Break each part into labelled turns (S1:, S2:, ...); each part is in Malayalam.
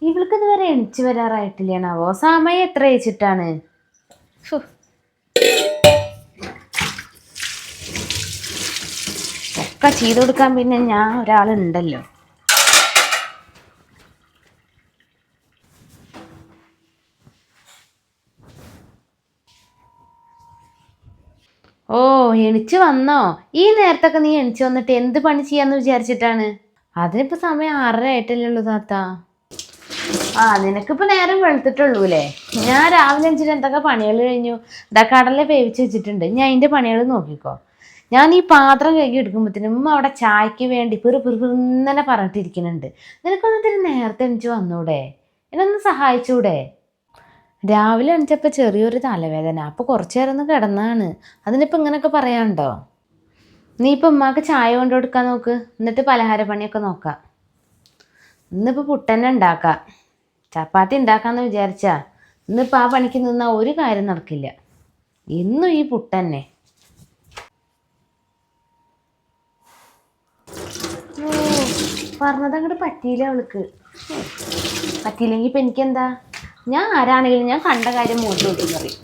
S1: ഇവൾക്ക് ഇതുവരെ എണിച്ചു വരാറായിട്ടില്ലാണാവോ? സമയം എത്ര വെച്ചിട്ടാണ്? ഒക്കെ ചെയ്തു കൊടുക്കാൻ പിന്നെ ഞാൻ ഒരാളുണ്ടല്ലോ. ഓ, എണിച്ചു വന്നോ? ഈ നേരത്തൊക്കെ നീ എണിച്ചു വന്നിട്ട് എന്ത് പണി ചെയ്യാന്ന് വിചാരിച്ചിട്ടാണ്? അതിനിപ്പോ സമയം 6:30 ആയിട്ടല്ലേ ഉള്ളൂ താത്ത. നിനക്കിപ്പോ നേരം വെളുത്തിട്ടുള്ളൂല്ലേ. ഞാൻ രാവിലെ 5 എന്തൊക്കെ പണികൾ കഴിഞ്ഞു. കടല വേവിച്ച് വെച്ചിട്ടുണ്ട്. ഞാൻ അതിന്റെ പണികൾ നോക്കിക്കോ. ഞാൻ ഈ പാത്രം കഴുകി എടുക്കുമ്പോഴത്തേനും ഉമ്മ അവിടെ ചായക്ക് വേണ്ടി പിറുപിറുന്നനെ പറഞ്ഞിട്ടിരിക്കുന്നുണ്ട്. നിനക്കൊന്നിത്തിരി നേരത്തെ എണിച്ച് വന്നൂടെ? എന്നൊന്ന് സഹായിച്ചൂടെ? രാവിലെ എണിച്ചപ്പോൾ ചെറിയൊരു തലവേദന. അപ്പോൾ കുറച്ചു നേരം ഒന്ന് കിടന്നാണ്. അതിനിപ്പോൾ ഇങ്ങനെയൊക്കെ പറയാനുണ്ടോ? നീ ഇപ്പം ഉമ്മാക്ക് ചായ കൊണ്ടു കൊടുക്കാൻ നോക്ക്. എന്നിട്ട് പലഹാര പണിയൊക്കെ നോക്കാം. ഇന്നിപ്പോൾ പുട്ടന്നെ ഉണ്ടാക്കാം. ചപ്പാത്തി ഉണ്ടാക്കാമെന്ന് വിചാരിച്ചാ ഇന്നിപ്പോൾ ആ പണിക്ക് നിന്നാൽ ഒരു കാര്യം നടക്കില്ല. എന്നും ഈ പുട്ടന്നെ. പറഞ്ഞത് അങ്ങോട്ട് പറ്റിയില്ല അവൾക്ക്. പറ്റിയില്ലെങ്കിൽ ഇപ്പം എനിക്കെന്താ? ഞാൻ ആരാണെങ്കിലും ഞാൻ കണ്ട കാര്യം മുഖത്ത് നോക്കി പറയും.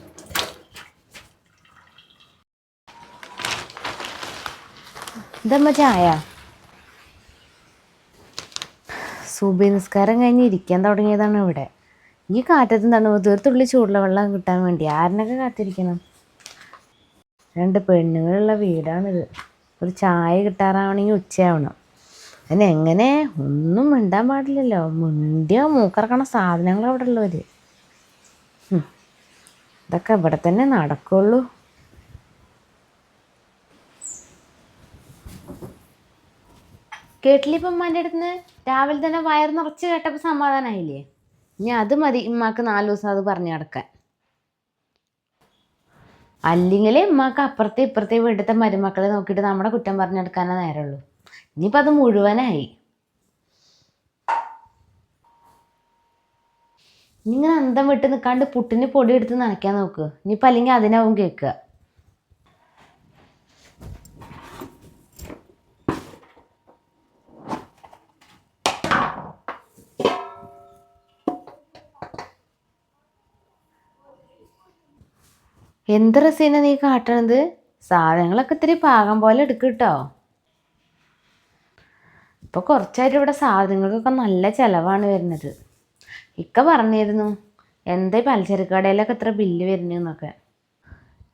S1: ഇതമ്മ ചായ. സുബഹി നിസ്കാരം കഴിഞ്ഞ് ഇരിക്കാൻ തുടങ്ങിയതാണ് ഇവിടെ. ഈ കാറ്റത്തും തണുപ്പത്ത് ഒരു തുള്ളി ചൂടുള്ള വെള്ളം കിട്ടാൻ വേണ്ടി ആരിനൊക്കെ കാത്തിരിക്കണം. 2 പെണ്ണുങ്ങളുള്ള വീടാണിത്. ഒരു ചായ കിട്ടാറാവണമെങ്കിൽ ഉച്ചയാവണം. അതിനെങ്ങനെ? ഒന്നും മിണ്ടാൻ പാടില്ലല്ലോ. മിണ്ടിയോ മൂക്കിറക്കണ സാധനങ്ങൾ അവിടെ ഉള്ളവര്. ഇതൊക്കെ ഇവിടെ തന്നെ നടക്കുള്ളൂ. കേട്ടില്ലിപ്പം ഉമ്മാൻ്റെ അടുത്ത് രാവിലെ തന്നെ വയറ് നിറച്ച് കേട്ടപ്പോൾ സമാധാനമായില്ലേ? ഇനി അത് മതി ഉമ്മാക്ക് 4 ദിവസം അത് പറഞ്ഞു നടക്കാൻ. അല്ലെങ്കിൽ ഉമ്മാക്ക് അപ്പുറത്തെ ഇപ്പുറത്തെ വീട്ടിലത്തെ മരുമക്കളെ നോക്കിയിട്ട് നമ്മുടെ കുറ്റം പറഞ്ഞെടുക്കാനേ നേരമുള്ളൂ. ഇനിയിപ്പോൾ അത് മുഴുവനായി. ഇങ്ങനെ അന്തം വിട്ട് നിൽക്കാണ്ട് പുട്ടിന് പൊടി എടുത്ത് നനയ്ക്കാൻ നോക്ക്. ഇനിയിപ്പോൾ അല്ലെങ്കിൽ അതിനാവും കേൾക്കുക. എന്ത് റസീന നീ കാട്ടണത്? സാധനങ്ങളൊക്കെ ഇത്തിരി പാകം പോലെ എടുക്കും കേട്ടോ. ഇപ്പോൾ കുറച്ചായിട്ട് ഇവിടെ സാധനങ്ങൾക്കൊക്കെ നല്ല ചിലവാണ് വരുന്നത്. ഇക്ക പറഞ്ഞിരുന്നു എന്താ പലചരക്ക് കടയിലൊക്കെ ഇത്ര ബില്ല് വരുന്നതെന്നൊക്കെ.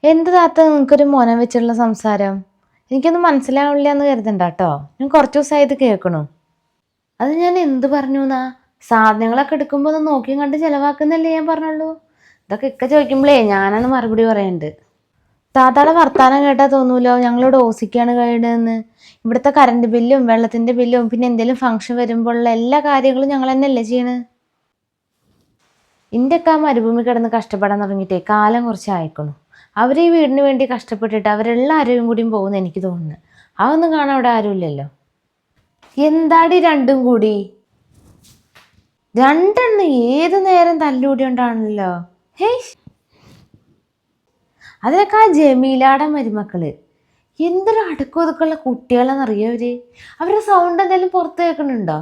S1: എന്ത് താത്ത നിങ്ങൾക്കൊരു മോനം വെച്ചുള്ള സംസാരം? എനിക്കൊന്നും മനസ്സിലാവില്ല എന്ന് കരുതണ്ട കേട്ടോ. ഞാൻ കുറച്ച് ദിവസമായത് കേൾക്കണു. അത് ഞാൻ എന്ത് പറഞ്ഞു എന്നാ? സാധനങ്ങളൊക്കെ എടുക്കുമ്പോൾ ഒന്ന് നോക്കിയും കണ്ട് ചിലവാക്കുന്നല്ലേ ഞാൻ പറഞ്ഞുള്ളൂ. ഇതൊക്കെ ഇക്ക ചോദിക്കുമ്പോഴേ ഞാനാണ് മറുപടി പറയുന്നുണ്ട്. താത്താടെ വർത്താനം കേട്ടാൽ തോന്നൂലോ ഞങ്ങളിവിടെ ഓസിക്കാണ് കഴിയുന്നതെന്ന്. ഇവിടുത്തെ കറണ്ട് ബില്ലും വെള്ളത്തിൻ്റെ ബില്ലും പിന്നെ എന്തെങ്കിലും ഫംഗ്ഷൻ വരുമ്പോഴുള്ള എല്ലാ കാര്യങ്ങളും ഞങ്ങൾ തന്നെയല്ലേ ചെയ്യണത്. ഇന്ത്യക്ക് ആ മരുഭൂമി കിടന്ന് കഷ്ടപ്പെടാൻ തുടങ്ങിയിട്ടേ കാലം കുറച്ച് ആയിക്കണു. അവർ ഈ വീടിന് വേണ്ടി കഷ്ടപ്പെട്ടിട്ട് അവരെല്ലാവരും കൂടിയും പോകുമെന്ന് എനിക്ക് തോന്നുന്നു. അതൊന്നും കാണാൻ അവിടെ ആരുമില്ലല്ലോ. എന്താടി രണ്ടും കൂടി? 2 എണ്ണം ഏത് നേരം തല്ലുകൂടി ഉണ്ടാണല്ലോ. അതിനൊക്കെ ആ ജമീലാടെ മരുമക്കള് എന്തൊരു അടുക്കും ഒതുക്കുള്ള കുട്ടികളെന്നറിയോ അവര്? അവരുടെ സൗണ്ട് എന്തെങ്കിലും പുറത്ത് കേൾക്കണുണ്ടോ?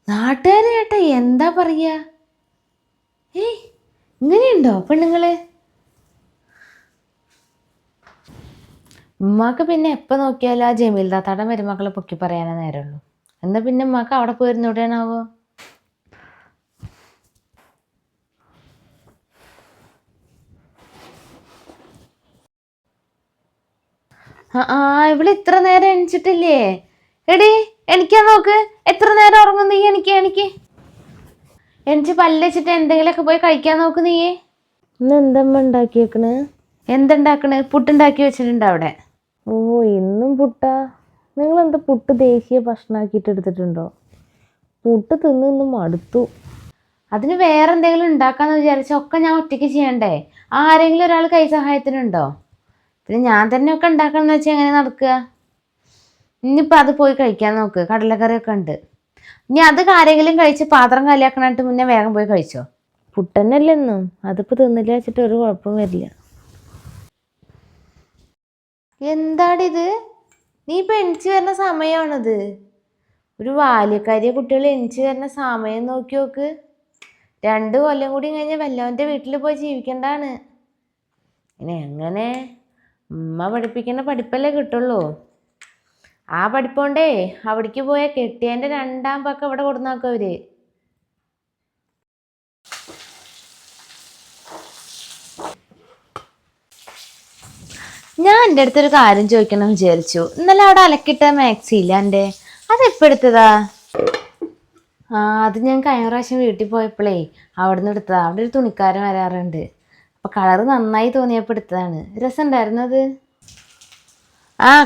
S1: നാട്ടുകാര് കേട്ടാ എന്താ പറയാ? ഇങ്ങനെയുണ്ടോ പെണ്ണുങ്ങള്? ഉമ്മാക്ക് പിന്നെ എപ്പോൾ നോക്കിയാലും ആ ജമീൽ താത്താടെ മരുമക്കളെ പൊക്കി പറയാനേ നേരമുള്ളൂ. എന്നാൽ പിന്നെ ഉമ്മാക്ക് അവിടെ പോയിരുന്നൂടെയാണാവോ? ഇവിടെ ഇത്ര നേരം എണിച്ചിട്ടില്ലേ? എടി എണിക്കാൻ നോക്ക്. എത്ര നേരം ഉറങ്ങും നീ? എനിക്ക് എണിച്ച് പല്ലിച്ചിട്ട് എന്തെങ്കിലുമൊക്കെ പോയി കഴിക്കാൻ നോക്ക് നീ. ഇന്ന് എന്തമ്മ ഉണ്ടാക്കിയേക്കണ്? എന്തുണ്ടാക്കണ്? പുട്ടുണ്ടാക്കി വെച്ചിട്ടുണ്ട് അവിടെ. ഇന്നും പുട്ടാ? നിങ്ങളെന്താ പുട്ട് ദേശീയ ഭക്ഷണമാക്കിയിട്ട് എടുത്തിട്ടുണ്ടോ? പുട്ട് തിന്ന് മടുത്തു. അതിന് വേറെ എന്തെങ്കിലും ഉണ്ടാക്കാന്ന് വിചാരിച്ചാൽ ഒക്കെ ഞാൻ ഒറ്റയ്ക്ക് ചെയ്യണ്ടേ? ആരെങ്കിലും ഒരാൾ കൈ സഹായത്തിനുണ്ടോ? പിന്നെ ഞാൻ തന്നെ ഒക്കെ ഉണ്ടാക്കണമെന്ന് വെച്ചാൽ എങ്ങനെ നടക്കുക? ഇനിയിപ്പോൾ അത് പോയി കഴിക്കാൻ നോക്ക്. കടലക്കറിയൊക്കെ ഉണ്ട്. ഇനി അത് ആരെങ്കിലും കഴിച്ച് പാത്രം കാലിയാക്കണായിട്ട് മുന്നേ വേഗം പോയി കഴിച്ചോ. പുട്ടന്നല്ലെന്നും അതിപ്പോൾ തിന്നില്ല വെച്ചിട്ട് ഒരു കുഴപ്പം വരില്ല. എന്താടിത്? നീ ഇപ്പം എണിച്ച് വരുന്ന സമയമാണിത്. ഒരു ബാല്യക്കാരിയെ കുട്ടികൾ എണിച്ച് തരുന്ന സമയം നോക്കി നോക്ക്. 2 കൊല്ലം കൂടി കഴിഞ്ഞാൽ വല്ലവൻ്റെ വീട്ടിൽ പോയി ജീവിക്കേണ്ടതാണ്. ഇനി എങ്ങനെ ഉമ്മ പഠിപ്പിക്കുന്ന പഠിപ്പല്ലേ കിട്ടുള്ളൂ. ആ പഠിപ്പോണ്ടേ അവിടേക്ക് പോയാൽ കെട്ടിയതിൻ്റെ 2ാം പക്കം ഇവിടെ കൊടുന്നാക്കും അവര്. ഞാൻ എൻ്റെ അടുത്തൊരു കാര്യം ചോദിക്കണം വിചാരിച്ചു. ഇന്നലെ അവിടെ അലക്കിട്ട മാക്സി ഇല്ല എൻ്റെ, അതെപ്പോൾ എടുത്തതാ? അത് ഞാൻ കഴിഞ്ഞ പ്രാവശ്യം വീട്ടിൽ പോയപ്പോഴേ അവിടെ നിന്ന് എടുത്തതാ. അവിടെ ഒരു തുണിക്കാരൻ വരാറുണ്ട്. അപ്പോൾ കളറ് നന്നായി തോന്നിയപ്പോൾ എടുത്തതാണ്. രസമുണ്ടായിരുന്നത്?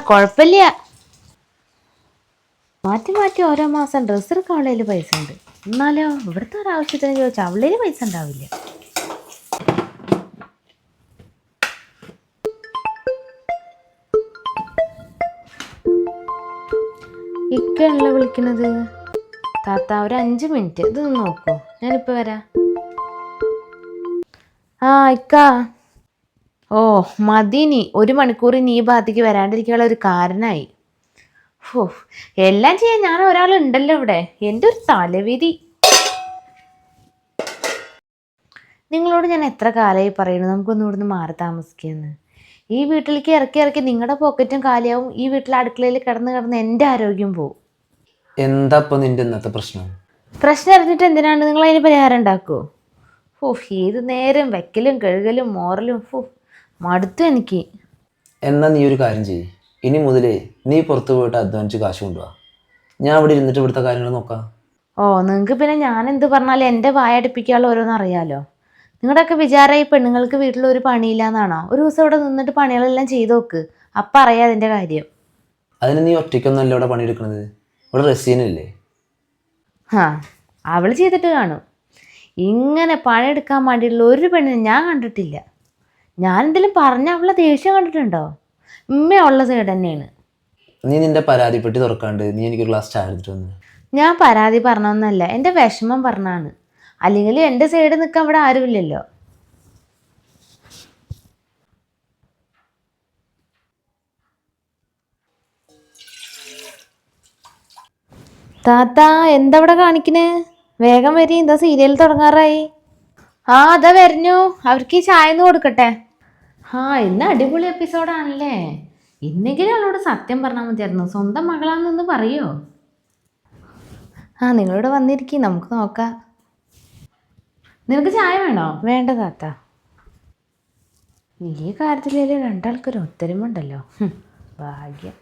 S1: കുഴപ്പമില്ല. മാറ്റി മാറ്റി ഓരോ മാസം ഡ്രസ്സ് എടുക്കാൻ അവളേൽ പൈസ ഉണ്ട്. എന്നാലോ ഇവിടുത്തെ ഒരാവശ്യത്തിന് ചോദിച്ചാൽ അവളേൽ പൈസ ഉണ്ടാവില്ല. ഇക്കാണല്ലോ വിളിക്കണത്. താത്ത ഒരു 5 മിനിറ്റ് ഇതൊന്ന് നോക്കൂ, ഞാനിപ്പോൾ വരാം. ഇക്കാ. മതി. നീ 1 മണിക്കൂർ നീ ഭാഗത്തേക്ക് വരാണ്ടിരിക്കാനുള്ള ഒരു കാരണമായി. എല്ലാം ചെയ്യാൻ ഞാൻ ഒരാളുണ്ടല്ലോ ഇവിടെ. എൻ്റെ ഒരു തലവിധി. നിങ്ങളോട് ഞാൻ എത്ര കാലമായി പറയുന്നു നമുക്കൊന്നും ഇവിടുന്ന് മാറി താമസിക്കുകയെന്ന്. ഈ വീട്ടിലേക്ക് ഇറക്കി നിങ്ങളുടെ പോക്കറ്റും കാലിയാവും. ഈ വീട്ടിലെ അടുക്കളയിൽ കിടന്ന് എൻ്റെ ആരോഗ്യം പോവും.
S2: എന്താ നിന്റെ ഇന്നത്തെ പ്രശ്നം?
S1: പ്രശ്നം അറിഞ്ഞിട്ട് എന്തിനാണ്? നിങ്ങൾ അതിന് പരിഹാരം ഉണ്ടാക്കുമോ? ഏത് നേരം വെക്കലും കഴുകലും മോറലും മടുത്തു എനിക്ക്.
S2: എന്നാ നീ ഒരു കാര്യം ചെയ്യ്. ഇനി മുതലേ നീ പുറത്ത് പോയിട്ട് അധ്വാനിച്ച് കാശ് കൊണ്ടുപോവാ. ഞാൻ ഇവിടെ ഇരുന്നിട്ട് ഇവിടുത്തെ കാര്യങ്ങൾ നോക്കാം.
S1: നിങ്ങൾക്ക് പിന്നെ ഞാൻ എന്ത് പറഞ്ഞാലും എൻ്റെ വായടുപ്പിക്കാനുള്ള ഓരോന്ന് അറിയാലോ. നിങ്ങളുടെയൊക്കെ വിചാരം ഈ പെണ്ണുങ്ങൾക്ക് വീട്ടിൽ ഒരു പണിയില്ല എന്നാണോ? ഒരു ദിവസം ഇവിടെ നിന്നിട്ട് പണികളെല്ലാം ചെയ്ത് നോക്ക്, അപ്പം അറിയാം അതിൻ്റെ കാര്യം.
S2: അതിന് നീ ഒറ്റയ്ക്കൊന്നല്ല ഇവിടെ പണിയെടുക്കണത്. ഇവിടെ റസീനല്ലേ?
S1: അവൾ ചെയ്തിട്ട് കാണും. ഇങ്ങനെ പണിയെടുക്കാൻ വേണ്ടിയുള്ള ഒരു പെണ്ണിനെ ഞാൻ കണ്ടിട്ടില്ല. ഞാൻ എന്തെങ്കിലും പറഞ്ഞാൽ അവളെ ദേഷ്യം കണ്ടിട്ടുണ്ടോ? ഉമ്മയുള്ള സൈഡ് തന്നെയാണ്.
S2: നീ നിന്റെ പരാതിപ്പെട്ടി തുറക്കാണ്ട് നീ എനിക്കൊരു ഗ്ലാസ് ചായ എടുത്തിട്ട് വന്നു.
S1: ഞാൻ പരാതി പറഞ്ഞൊന്നല്ല, എൻ്റെ വിഷമം പറഞ്ഞാണ്. അല്ലെങ്കിൽ എൻ്റെ സൈഡ് നിൽക്കാൻ ഇവിടെ ആരുമില്ലല്ലോ. താത്ത എന്താ ഇവിടെ കാണിക്കണേ? വേഗം വരി, എന്താ സീരിയൽ തുടങ്ങാറായി. അതാ വരഞ്ഞു. അവർക്ക് ഈ ചായ ഒന്ന് കൊടുക്കട്ടെ. ഇന്ന് അടിപൊളി എപ്പിസോഡാണല്ലേ. ഇന്നെങ്കിലും അവളോട് സത്യം പറഞ്ഞാൽ മതിയായിരുന്നു. സ്വന്തം മകളാണെന്നൊന്ന് പറയോ? നിങ്ങളിവിടെ വന്നിരിക്കും, നമുക്ക് നോക്കാം. നിനക്ക് ചായ വേണോ? വേണ്ട താത്ത. ഈ കാര്യത്തിലേ 2 ആൾക്കൊരു ഒത്തൊരുമുണ്ടല്ലോ. ഭാഗ്യം.